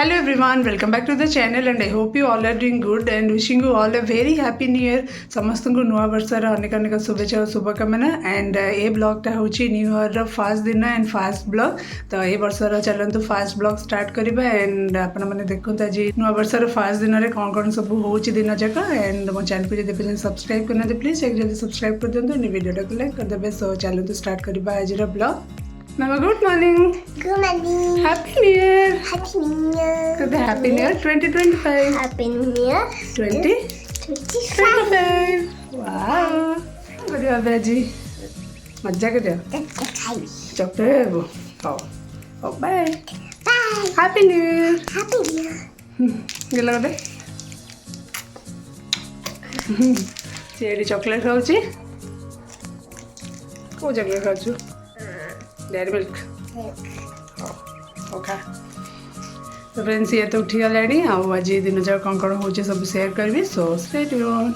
Hello everyone, welcome back to the channel and I hope you all are doing good and wishing you all a very happy new year. ସମସ୍ତଙ୍କୁ ନୂଆ ବର୍ଷର ଅନେକ ଅନେକ ଶୁଭେଚ୍ଛା ଓ ଶୁଭକାମନା and ଏ ବ୍ଲଗ୍ଟା ହେଉଛି new ଇୟର୍ର first ଦିନ and ଫାର୍ଷ୍ଟ ବ୍ଲଗ୍। ତ ଏ ବର୍ଷର ଚାଲନ୍ତୁ ଫାର୍ଷ୍ଟ ବ୍ଲଗ୍ ଷ୍ଟାର୍ଟ କରିବା and ଆପଣମାନେ ଦେଖନ୍ତୁ ଆଜି ନୂଆ ବର୍ଷର ଫାର୍ଷ୍ଟ ଦିନରେ କ'ଣ କ'ଣ ସବୁ ହେଉଛି ଦିନ ଯାକ and ମୋ ଚ୍ୟାନେଲକୁ ଯଦି ଏବେ ସବସ୍କ୍ରାଇବ୍ କରିନାହାନ୍ତି ପ୍ଲିଜ୍ ଏକ ଜଲ୍ଦି ସବସ୍କ୍ରାଇବ୍ କରିଦିଅନ୍ତୁ and ଭିଡ଼ିଓଟାକୁ ଲାଇକ୍ କରିଦେବେ। ସୋ ଚାଲନ୍ତୁ ଷ୍ଟାର୍ଟ କରିବା ଆଜିର blog. Mama, good morning. Good morning. Happy New Year. Happy New Year. Happy New Year 2025. Happy New Year. 2025. Wow. What are you doing? मजा कर रहे हो? चॉकलेट वो खाओ। Oh, bye. Bye. Happy New Year. Happy New Year. गला कर दे। Cherry chocolate खाओ ची? को चॉकलेट खाओ चु? Dairy milk okay. तो फ्रेंड्स ये तो उठी गलानी आज दिन जाक कौन कौन हो सब शेयर करी so stay tuned.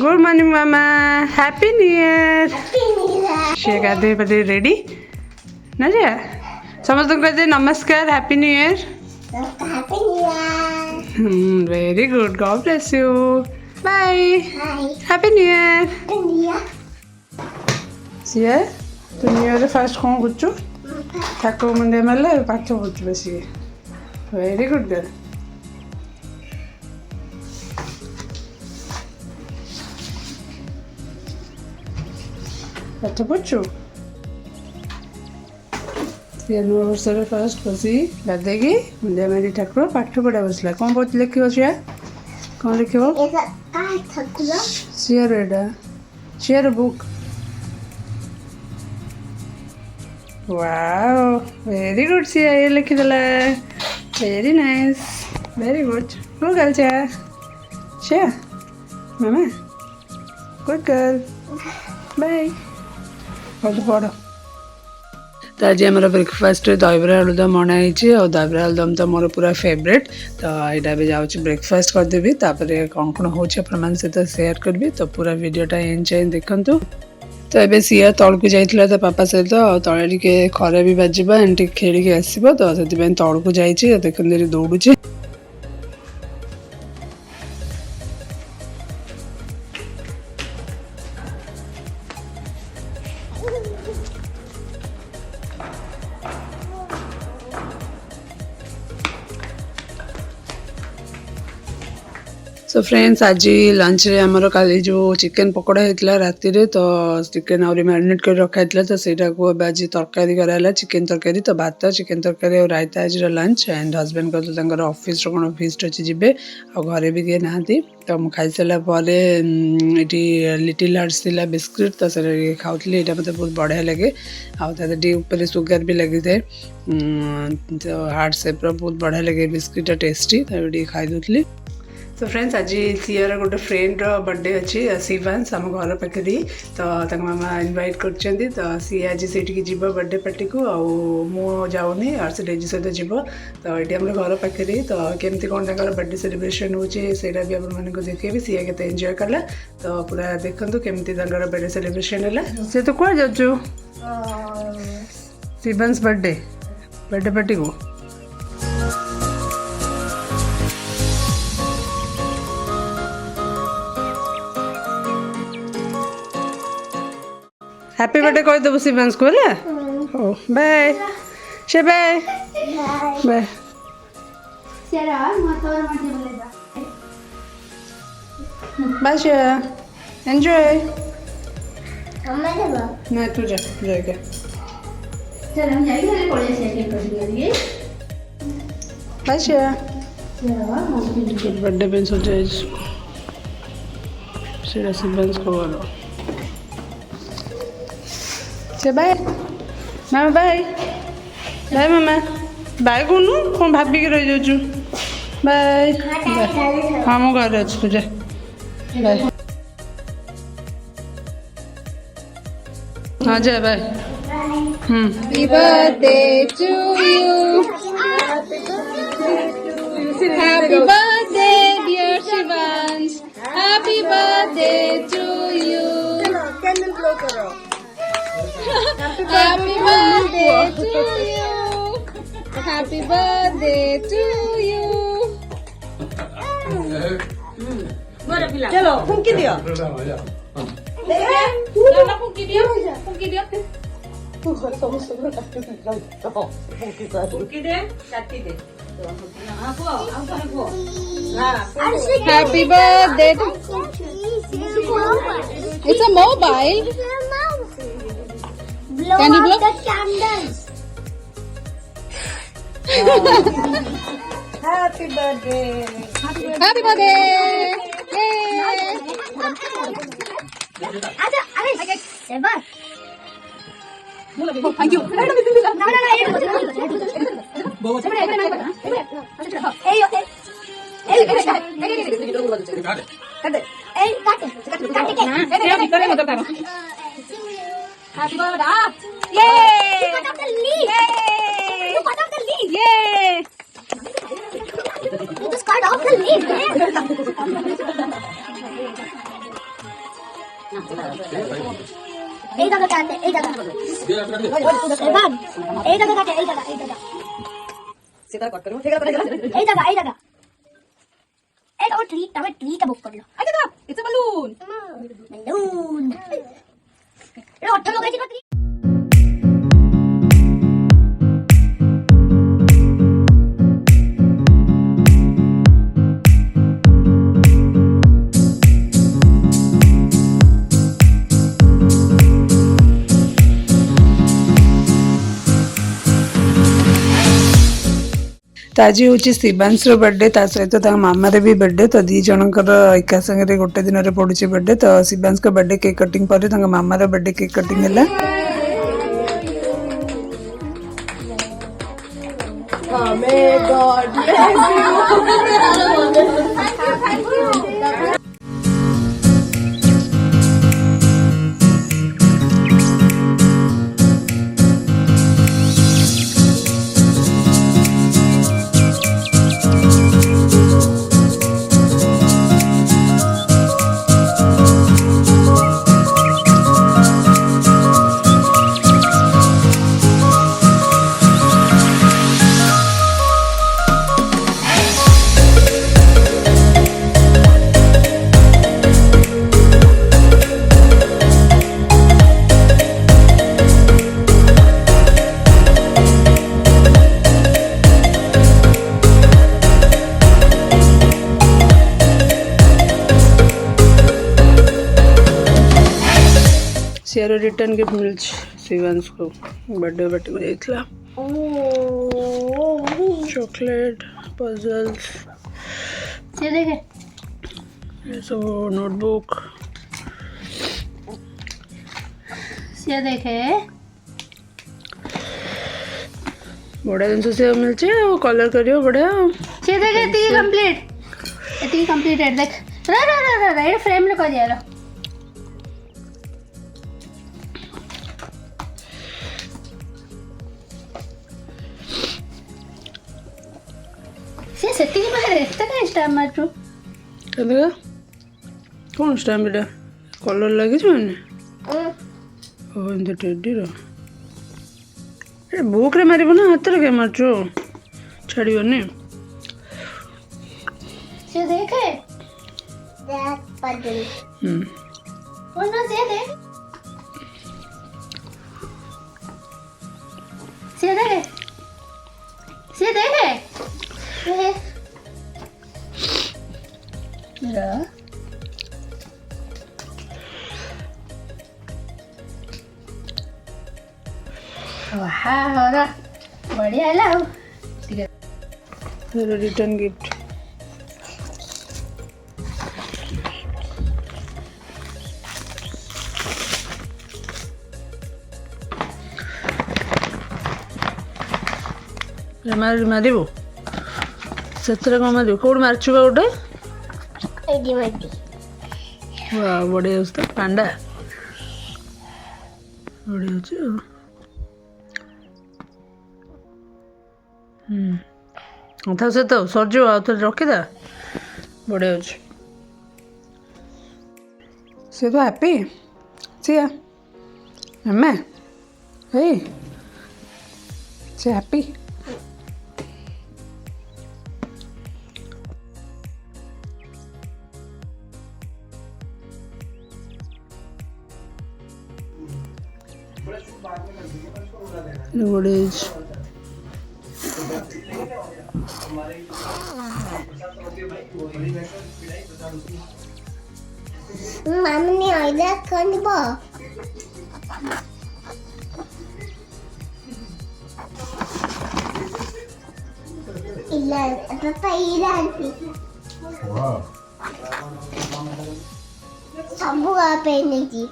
Good morning मामा हैप्पी न्यू ईयर। से गाधे पदे रेडी ना जा समस्त को कहते नमस्कार happy new year. Happy New Year. Very good god bless you bye Bye. Happy new year. Happy New Year. सिए तू न्यू ईयर फर्स्ट कौन कुछ ठाकुर मुंडे मारे पाठ पढ़ु बस वेरी गुड गर्ल। पाठ पढ़ु सी नूआ वर्षर फर्स्ट बसी गाधेगी मुंडिया मारी ठाकुर पाठ पढ़ा बसला कौन बहुत लिख सिया कौन लिख सियार एटा सियार book wow very good Siya ये लिखिदेला very nice very good good girl Siya मामा गुड गर्ल बाय पढ़। तो आज आम ब्रेकफास्ट दहीबरा आलुदम अणाई और दहीबरा आलुदम तो मोर पूरा फेवरेट। तो यहाँ भी जाऊँ ब्रेकफास्ट करदेवी कौन कौन हो सहित सेयार करी तो पूरा वीडियोटा एंजॉय देखूँ। तो ये सिया तौक जाइए तो पापा सहित तले टे खरा भी बाजवा एंड खेल आसो तो से तौक जाइए देखते दौड़ुचे। सो फ्रेंड्स आज लंच रे आमर काली जो चिकेन पकोड़ा होता राति रे तो चिकेन आहरी मैरिनेट कर रखा तो सेटा को आज तरकारी कराला चिकेन तरकारी तो भात चिकेन तरकारी और रायता आज लंच एंड हजबैंड कहते ऑफिस कौन फिस्ट अच्छी जी और घरे भी किए ना तो मुझे खाई सारापर ये लिटिल हार्ट्स थिला बिस्किट तो से खाऊली यहाँ मतलब बहुत बढ़िया लगे आपर सुगर भी लगी था तो हार्ट सेप्र बहुत बढ़िया लगे बिस्किटा टेस्टी तो खाई दूसरी तो फ्रेंड्स आज सीआर गोटे फ्रेंड बर्थडे अच्छी शिवांश आम घर पाखे तो मामा इनवाइट कर सी आज से जीव बर्थडे पार्टी को मु जाऊनी और से डेजी सहित जीव तो ये आम घर पाखे तो केमती कौन बर्थडे सेलिब्रेशन होटा भी आप देखे सी के एंजॉय कला तो पूरा देखते केमती बर्थडे सेलिब्रेशन है से तो कौन जाऊँ शिवांश बर्थडे पार्टी को हैप्पी बर्थडे कह देव शिवांश को है बाय से बाय बाय बाय से एंजॉय नहीं तू जा जाएगा बाय से बर्थडे पे सोचा सेटा शिवांश को बोलो से बाय मामा बाय बाय मामा बाय कहूँ कौन भाविक रही जाऊँ बाय हाँ मो घर अच्छी तुझे बाय हाँ जा bye happy birthday to you happy birthday dear Shivansh happy birthday to you candle blow करो Happy birthday to you. Happy birthday to you. चलो फुंकी दियो फुंकी दियो फुंकी दियो फुंकी दे काटी दे Happy birthday. It's a mobile. Can you blow the candles? Happy birthday! Happy birthday! Yay! Acha, Alice. Seven. Thank you. Happy birthday! Yay! You cut off the leaf! Yay! You cut off the leaf! Yay! You just cut off the leaf! এই জায়গা কাটে এই জায়গা এবার এই জায়গা কাটে এই জায়গা সেটা কট করব ঠিক আছে এই জায়গা এটা ট্রিটা বুক করলো আচ্ছা দাও ইটস আ বালুন এটা অর্থ লাগাইছি না तो आज हूँ शिवांश बर्थडे सहित मामार भी बर्थडे तो दी जनकर एका संगे गोटे दिन में पड़ुची बर्थडे तो शिवांश का बर्थडे केक कटिंग पर मामार बर्थडे केक कटिंग है सियार रिटर्न गिफ्ट मिल शिवांश को बर्थडे पार्टी को जाइला चॉकलेट पजल्स ये देखे ये सब नोटबुक ये देखे बड़ा जिन से मिलचे कलर करियो बढ़िया ये देखे एती कंप्लीटेड देख रा ये फ्रेम ले कर दियालो से सेटिंग बाहर एते का स्टार मारछु कदगा कौन स्टाम्प एटा कलर लगे माने ओ इन टेडी रो ए बुक रे मारिबो ना हाथ रे के मारछु छाड़ियोनी से देखे That puzzle. वो ना से देख से देखे मेरा वाह बढ़िया लाओ ठीक है मेरा रिटर्न गिफ्ट मारिबो सतरे कौन मारिबो कौन मारछु बा गोटे Eddie Murphy. वाह बढ़िया उस्ता पांडा बढ़िया अछि था से तो सरजो आ तो रखी दा बढ़िया अछि से तो हैप्पी सिया मम्मा हे से happy What is Mami ada kan ba? Ila, apa ilan? Wow. Sabu apa ini?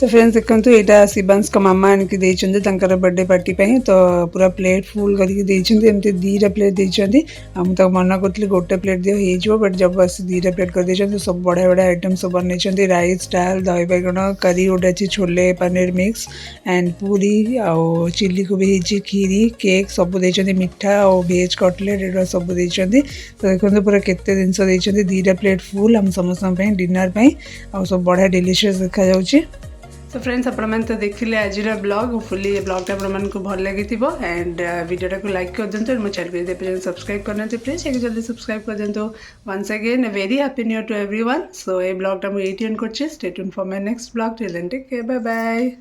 तो फ्रेंड्स देखते यहाँ शिवांश का मामा आनिक देर बर्थडे पार्टी तो पूरा प्लेट फुल करमती दीटा प्लेट देती मुझे मना करी गोटे प्लेट दियो बट जब बस दीटा प्लेट कर दे सब बढ़िया बढ़िया आइटम सब बनई राइस डाल दही बैगण करी गोटे अच्छी छोले पनीर मिक्स एंड पूरी आउ चिल्ली को भी खीरी केक सब देते मिठा और भेज कटलेट एटा सब देते तो देखते पूरा केते जिन दीटा प्लेट फुल आम समस्त डिनर आ सब बढ़िया डिलीशियस देखा जाउची। तो फ्रेंड्स आपण तो देखिले आज ब्लॉग होपफुली ये ब्लॉगटा आपको भल लगी एंड वीडियोटा को लाइक कर दिंतु मो चैनल को सब्सक्राइब करना प्लीज एक जल्दी सब्सक्राइब कर दिंतु once again very happy new year to everyone so ये ब्लॉगटा मुझे एंड कर stay tuned for my next blog till then take care bye bye.